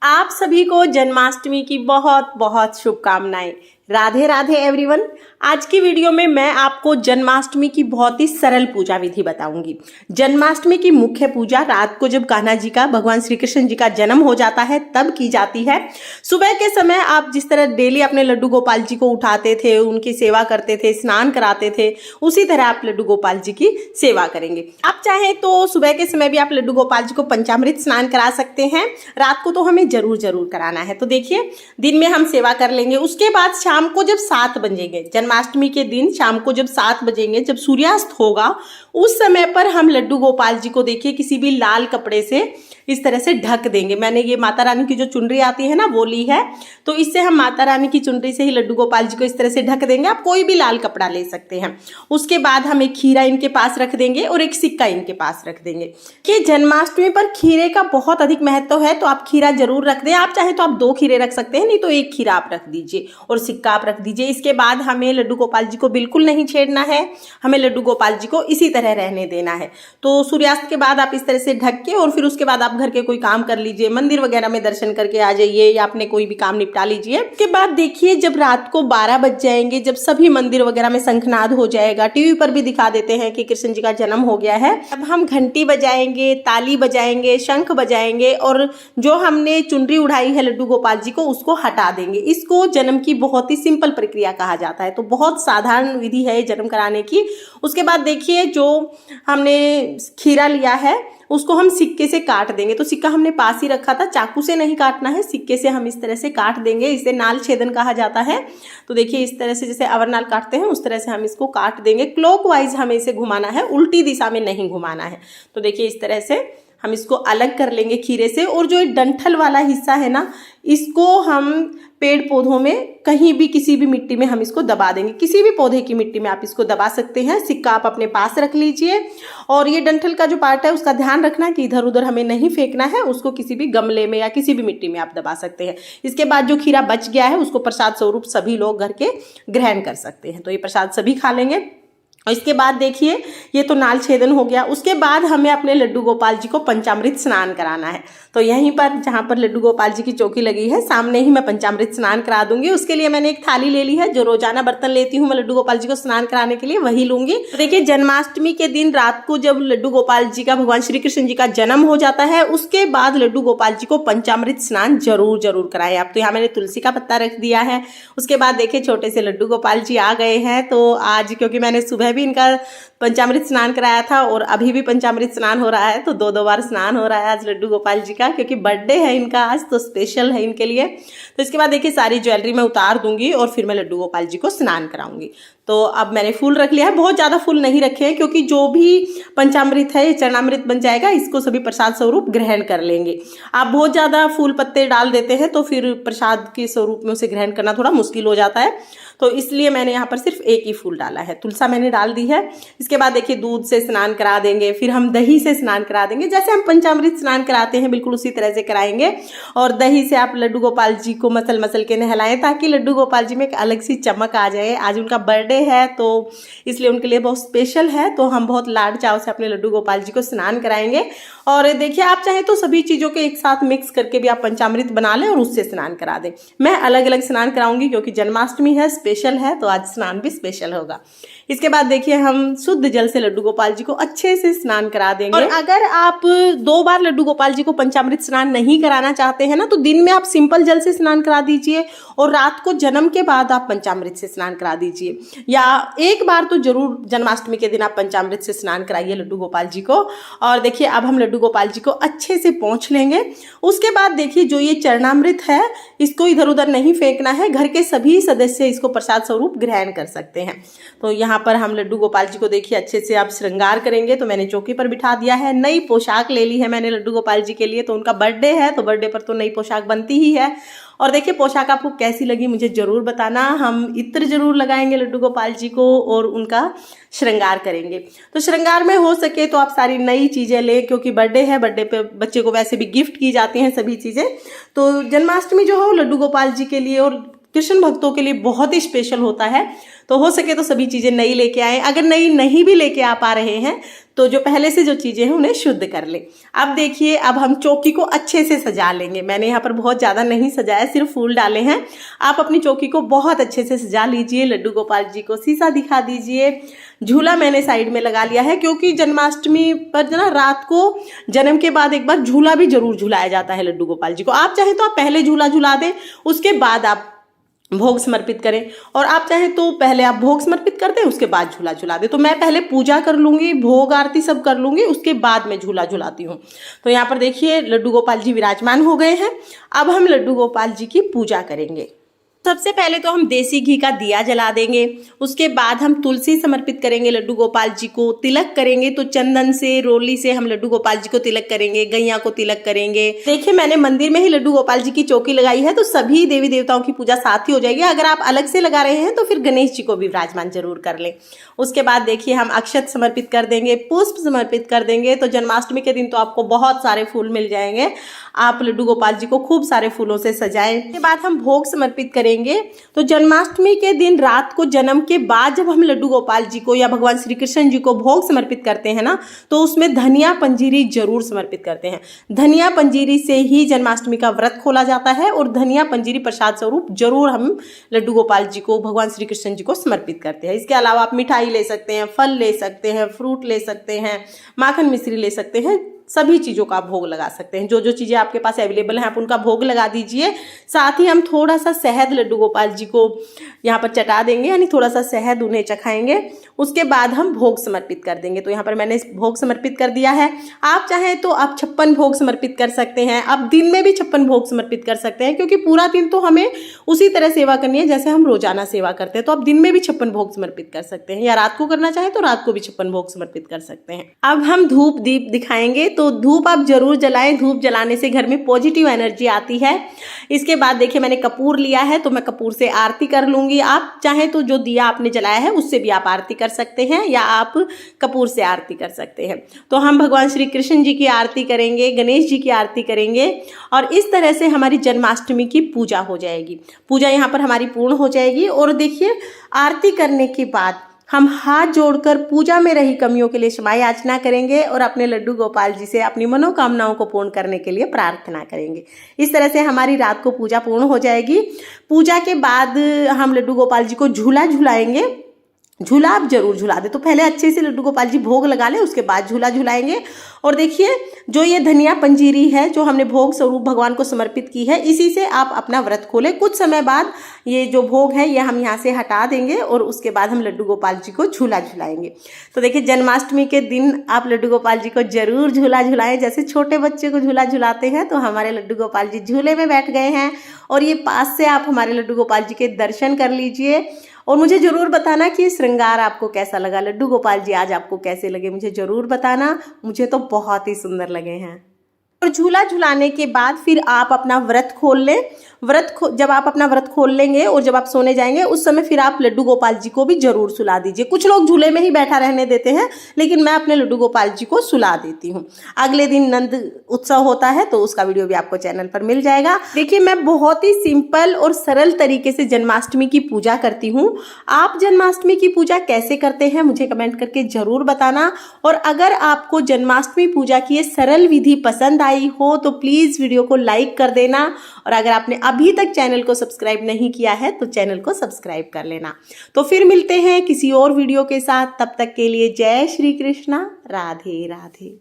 आप सभी को जन्माष्टमी की बहुत बहुत शुभकामनाएं। राधे राधे एवरीवन। आज की वीडियो में मैं आपको जन्माष्टमी की बहुत ही सरल पूजा विधि बताऊंगी। जन्माष्टमी की मुख्य पूजा रात को जब कान्हा जी का, भगवान श्री कृष्ण जी का जन्म हो जाता है तब की जाती है। सुबह के समय आप जिस तरह डेली अपने लड्डू गोपाल जी को उठाते थे, उनकी सेवा करते थे, स्नान कराते थे, उसी तरह आप लड्डू गोपाल जी की सेवा करेंगे। आप चाहें तो सुबह के समय भी आप लड्डू गोपाल जी को पंचामृत स्नान करा सकते हैं। रात को तो हमें जरूर कराना है। तो देखिए, दिन में हम सेवा कर लेंगे। उसके बाद शाम को जब 7 बजेंगे, जन्माष्टमी के दिन शाम को जब 7 बजेंगे, जब सूर्यास्त होगा, उस समय पर हम लड्डू गोपाल जी को देखिए किसी भी लाल कपड़े से इस तरह से ढक देंगे। मैंने ये माता रानी की जो चुनरी आती है ना, वो ली है, तो इससे हम माता रानी की चुनरी से ही लड्डू गोपाल जी को इस तरह से ढक देंगे। आप कोई भी लाल कपड़ा ले सकते हैं। उसके बाद हम एक खीरा इनके पास रख देंगे और एक सिक्का इनके पास रख देंगे। कि जन्माष्टमी पर खीरे का बहुत अधिक महत्व है, तो आप खीरा जरूर रख दें। आप चाहे तो आप 2 खीरे रख सकते हैं, नहीं तो 1 खीरा आप रख दीजिए और सिक्का आप रख दीजिए। इसके बाद हमें लड्डू गोपाल जी को बिल्कुल नहीं छेड़ना है, हमें लड्डू गोपाल जी को इसी तरह रहने देना है। तो सूर्यास्त के बाद आप इस तरह से ढक के और फिर उसके बाद आप घर के कोई काम कर लीजिए, मंदिर वगैरह में दर्शन करके आ जाइए या अपने कोई भी काम निपटा लीजिए। उसके बाद देखिए, जब रात को 12 बज जाएंगे, जब सभी मंदिर वगैरह में शंखनाद हो जाएगा, टीवी पर भी दिखा देते हैं कि कृष्ण जी का जन्म हो गया है, अब हम घंटी बजाएंगे, ताली बजाएंगे, शंख बजाएंगे और जो हमने चुनरी उड़ाई है लड्डू गोपाल जी को, उसको हटा देंगे। इसको जन्म की बहुत ही सिंपल प्रक्रिया कहा जाता है। तो बहुत साधारण विधि है जन्म कराने की। उसके बाद देखिए, जो हमने खीरा लिया है उसको हम सिक्के से काट देंगे। तो सिक्का हमने पास ही रखा था, चाकू से नहीं काटना है, सिक्के से हम इस तरह से काट देंगे। इसे नाल छेदन कहा जाता है। तो देखिए, इस तरह से जैसे अवरनाल काटते हैं उस तरह से हम इसको काट देंगे। क्लॉकवाइज हमें इसे घुमाना है, उल्टी दिशा में नहीं घुमाना है। तो देखिए, इस तरह से हम इसको अलग कर लेंगे खीरे से। और जो डंठल वाला हिस्सा है ना, इसको हम पेड़ पौधों में कहीं भी किसी भी मिट्टी में हम इसको दबा देंगे। किसी भी पौधे की मिट्टी में आप इसको दबा सकते हैं। सिक्का आप अपने पास रख लीजिए और ये डंठल का जो पार्ट है उसका ध्यान रखना कि इधर उधर हमें नहीं फेंकना है। उसको किसी भी गमले में या किसी भी मिट्टी में आप दबा सकते हैं। इसके बाद जो खीरा बच गया है उसको प्रसाद स्वरूप सभी लोग घर के ग्रहण कर सकते हैं। तो ये प्रसाद सभी खा लेंगे। और इसके बाद देखिए, ये तो नाल छेदन हो गया। उसके बाद हमें अपने लड्डू गोपाल जी को पंचामृत स्नान कराना है। तो यहीं पर जहाँ पर लड्डू गोपाल जी की चौकी लगी है, सामने ही मैं पंचामृत स्नान करा दूंगी। उसके लिए मैंने एक थाली ले ली है। जो रोजाना बर्तन लेती हूँ मैं लड्डू गोपाल जी को स्नान कराने के लिए, वही लूंगी। तो देखिए, जन्माष्टमी के दिन रात को जब लड्डू गोपाल जी का, भगवान श्री कृष्ण जी का जन्म हो जाता है, उसके बाद लड्डू गोपाल जी को पंचामृत स्नान जरूर कराएं आप। तो यहाँ मैंने तुलसी का पत्ता रख दिया है। उसके बाद देखिए, छोटे से लड्डू गोपाल जी आ गए हैं। तो आज क्योंकि मैंने सुबह भी इनका पंचामृत स्नान कराया था और अभी भी पंचामृत स्नान हो रहा है, तो 2 बार स्नान हो रहा है आज लड्डू गोपाल जी का, क्योंकि बर्थडे है इनका आज, तो स्पेशल है इनके लिए। तो इसके बाद देखिए, सारी ज्वेलरी मैं उतार दूंगी और फिर मैं लड्डू गोपाल जी को स्नान कराऊंगी। तो अब मैंने फूल रख लिया है। बहुत ज़्यादा फूल नहीं रखे हैं, क्योंकि जो भी पंचामृत है ये चरणामृत बन जाएगा, इसको सभी प्रसाद स्वरूप ग्रहण कर लेंगे। आप बहुत ज़्यादा फूल पत्ते डाल देते हैं तो फिर प्रसाद के स्वरूप में उसे ग्रहण करना थोड़ा मुश्किल हो जाता है। तो इसलिए मैंने यहाँ पर सिर्फ 1 ही फूल डाला है। तुलसा मैंने डाल दी है। इसके बाद देखिए, दूध से स्नान करा देंगे, फिर हम दही से स्नान करा देंगे। जैसे हम पंचामृत स्नान कराते हैं बिल्कुल उसी तरह से कराएंगे। और दही से आप लड्डू गोपाल जी को मसल के नहलाएं, ताकि लड्डू गोपाल जी में एक अलग सी चमक आ जाए। आज उनका बर्थडे है तो इसलिए उनके लिए बहुत स्पेशल है। तो हम बहुत लाड चाव से अपने लड्डू गोपाल जी को स्नान कराएंगे। और देखिए, आप चाहे तो सभी चीज़ों के एक साथ मिक्स करके भी आप पंचामृत बना लें और उससे स्नान करा दें। मैं अलग अलग स्नान कराऊंगी क्योंकि जन्माष्टमी है, स्पेशल है, तो आज स्नान भी स्पेशल होगा। इसके बाद देखिए, हम शुद्ध जल से लड्डू गोपाल जी को अच्छे से स्नान करा देंगे। और अगर आप 2 बार लड्डू गोपाल जी को पंचामृत स्नान नहीं कराना चाहते हैं ना, तो दिन में आप सिंपल जल से स्नान करा दीजिए और रात को जन्म के बाद आप पंचामृत से स्नान करा दीजिए। या 1 बार तो जरूर जन्माष्टमी के दिन आप पंचामृत से स्नान कराइए लड्डू गोपाल जी को। और देखिए, अब हम लड्डू गोपाल जी को अच्छे से पोंछ लेंगे। उसके बाद देखिए, जो ये चरणामृत है इसको इधर उधर नहीं फेंकना है। घर के सभी सदस्य इसको प्रसाद स्वरूप ग्रहण कर सकते हैं। तो यहाँ पर हम लड्डू गोपाल जी को देखिए अच्छे से आप श्रृंगार करेंगे। तो मैंने चौकी पर बिठा दिया है। नई पोशाक ले ली है मैंने लड्डू गोपाल जी के लिए। तो उनका बर्थडे है, तो बर्थडे पर तो नई पोशाक बनती ही है। और देखिए, पोशाक आपको कैसी लगी मुझे जरूर बताना। हम इत्र जरूर लगाएंगे लड्डू गोपाल जी को और उनका श्रृंगार करेंगे। तो श्रृंगार में हो सके तो आप सारी नई चीज़ें लें, क्योंकि बर्थडे है, बर्थडे पे बच्चे को वैसे भी गिफ्ट की जाती हैं सभी चीज़ें। तो जन्माष्टमी जो है लड्डू गोपाल जी के लिए और कृष्ण भक्तों के लिए बहुत ही स्पेशल होता है। तो हो सके तो सभी चीज़ें नई लेके आएँ। अगर नई नहीं भी लेके आ पा रहे हैं तो जो पहले से जो चीज़ें हैं उन्हें शुद्ध कर लें। अब देखिए, अब हम चौकी को अच्छे से सजा लेंगे। मैंने यहाँ पर बहुत ज़्यादा नहीं सजाया, सिर्फ फूल डाले हैं। आप अपनी चौकी को बहुत अच्छे से सजा लीजिए। लड्डू गोपाल जी को शीशा दिखा दीजिए। झूला मैंने साइड में लगा लिया है, क्योंकि जन्माष्टमी पर ना रात को जन्म के बाद एक बार झूला भी जरूर झुलाया जाता है लड्डू गोपाल जी को। आप चाहे तो आप पहले झूला झुला दें, उसके बाद आप भोग समर्पित करें, और आप चाहें तो पहले आप भोग समर्पित कर दें, उसके बाद झूला झुला दें। तो मैं पहले पूजा कर लूँगी, भोग आरती सब कर लूँगी, उसके बाद मैं झूला झुलाती हूँ। तो यहाँ पर देखिए लड्डू गोपाल जी विराजमान हो गए हैं। अब हम लड्डू गोपाल जी की पूजा करेंगे। सबसे पहले तो हम देसी घी का दिया जला देंगे। उसके बाद हम तुलसी समर्पित करेंगे लड्डू गोपाल जी को। तिलक करेंगे तो चंदन से, रोली से हम लड्डू गोपाल जी को तिलक करेंगे, गैया को तिलक करेंगे। देखिए, मैंने मंदिर में ही लड्डू गोपाल जी की चौकी लगाई है, तो सभी देवी देवताओं की पूजा साथ ही हो जाएगी। अगर आप अलग से लगा रहे हैं तो फिर गणेश जी को भी विराजमान जरूर कर लें। उसके बाद देखिए, हम अक्षत समर्पित कर देंगे, पुष्प समर्पित कर देंगे। तो जन्माष्टमी के दिन तो आपको बहुत सारे फूल मिल जाएंगे। आप लड्डू गोपाल जी को खूब सारे फूलों से सजाएं। इसके बाद हम भोग समर्पित करेंगे। तो जन्माष्टमी के दिन रात को जन्म के बाद जब हम लड्डू गोपाल जी को या भगवान श्री कृष्ण जी को भोग समर्पित करते हैं ना, तो उसमें धनिया पंजीरी जरूर समर्पित करते हैं। धनिया पंजीरी से ही जन्माष्टमी का व्रत खोला जाता है, और धनिया पंजीरी प्रसाद स्वरूप जरूर हम लड्डू गोपाल जी को, भगवान श्री कृष्ण जी को समर्पित करते हैं। इसके अलावा आप मिठाई ले सकते हैं, फल ले सकते हैं, फ्रूट ले सकते हैं, माखन मिश्री ले सकते हैं। सभी चीज़ों का भोग लगा सकते हैं। जो जो चीज़ें आपके पास अवेलेबल हैं आप उनका भोग लगा दीजिए। साथ ही हम थोड़ा सा शहद लड्डू गोपाल जी को यहाँ पर चटा देंगे, यानी थोड़ा सा शहद उन्हें चखाएंगे। उसके बाद हम भोग समर्पित कर देंगे। तो यहाँ पर मैंने भोग समर्पित कर दिया है। आप चाहें तो आप 56 भोग समर्पित कर सकते हैं। आप दिन में भी 56 भोग समर्पित कर सकते हैं, क्योंकि पूरा दिन तो हमें उसी तरह सेवा करनी है जैसे हम रोजाना सेवा करते हैं। तो आप दिन में भी 56 भोग समर्पित कर सकते हैं, या रात को करना चाहें तो रात को भी 56 भोग समर्पित कर सकते हैं। अब हम धूप दीप दिखाएंगे। तो धूप आप जरूर जलाएं। धूप जलाने से घर में पॉजिटिव एनर्जी आती है। इसके बाद देखिए, मैंने कपूर लिया है, तो मैं कपूर से आरती कर लूंगी। आप चाहें तो जो दिया आपने जलाया है उससे भी आप आरती कर सकते हैं, या आप कपूर से आरती कर सकते हैं। तो हम भगवान श्री कृष्ण जी की आरती करेंगे, गणेश जी की आरती करेंगे, और इस तरह से हमारी जन्माष्टमी की पूजा हो जाएगी। पूजा यहाँ पर हमारी पूर्ण हो जाएगी। और देखिए, आरती करने के बाद हम हाथ जोड़कर पूजा में रही कमियों के लिए क्षमा याचना करेंगे, और अपने लड्डू गोपाल जी से अपनी मनोकामनाओं को पूर्ण करने के लिए प्रार्थना करेंगे। इस तरह से हमारी रात को पूजा पूर्ण हो जाएगी। पूजा के बाद हम लड्डू गोपाल जी को झूला झुलाएंगे। झूला आप जरूर झुला दे। तो पहले अच्छे से लड्डू गोपाल जी भोग लगा लें, उसके बाद झूला झुलाएंगे। और देखिए, जो ये धनिया पंजीरी है जो हमने भोग स्वरूप भगवान को समर्पित की है, इसी से आप अपना व्रत खोलें। कुछ समय बाद ये जो भोग है ये हम यहाँ से हटा देंगे, और उसके बाद हम लड्डू गोपाल जी को झूला झुलाएंगे। तो देखिए, जन्माष्टमी के दिन आप लड्डू गोपाल जी को जरूर झूला झुलाएं। जैसे छोटे बच्चे को झूला झुलाते हैं, तो हमारे लड्डू गोपाल जी झूले में बैठ गए हैं। और ये पास से आप हमारे लड्डू गोपाल जी के दर्शन कर लीजिए, और मुझे जरूर बताना कि ये श्रृंगार आपको कैसा लगा। लड्डू गोपाल जी आज आपको कैसे लगे, मुझे जरूर बताना। मुझे तो बहुत ही सुंदर लगे हैं। और झूला झुलाने के बाद फिर आप अपना व्रत खोल लें। जब आप अपना व्रत खोल लेंगे और जब आप सोने जाएंगे, उस समय फिर आप लड्डू गोपाल जी को भी जरूर सुला दीजिए। कुछ लोग झूले में ही बैठा रहने देते हैं, लेकिन मैं अपने लड्डू गोपाल जी को सुला देती हूँ। अगले दिन नंद उत्सव होता है, तो उसका वीडियो भी आपको चैनल पर मिल जाएगा। देखिए, मैं बहुत ही सिंपल और सरल तरीके से जन्माष्टमी की पूजा करती हूँ। आप जन्माष्टमी की पूजा कैसे करते हैं मुझे कमेंट करके जरूर बताना। और अगर आपको जन्माष्टमी पूजा की ये सरल विधि पसंद आई हो तो प्लीज वीडियो को लाइक कर देना, और अगर आपने अभी तक चैनल को सब्सक्राइब नहीं किया है तो चैनल को सब्सक्राइब कर लेना। तो फिर मिलते हैं किसी और वीडियो के साथ। तब तक के लिए जय श्री कृष्णा, राधे राधे।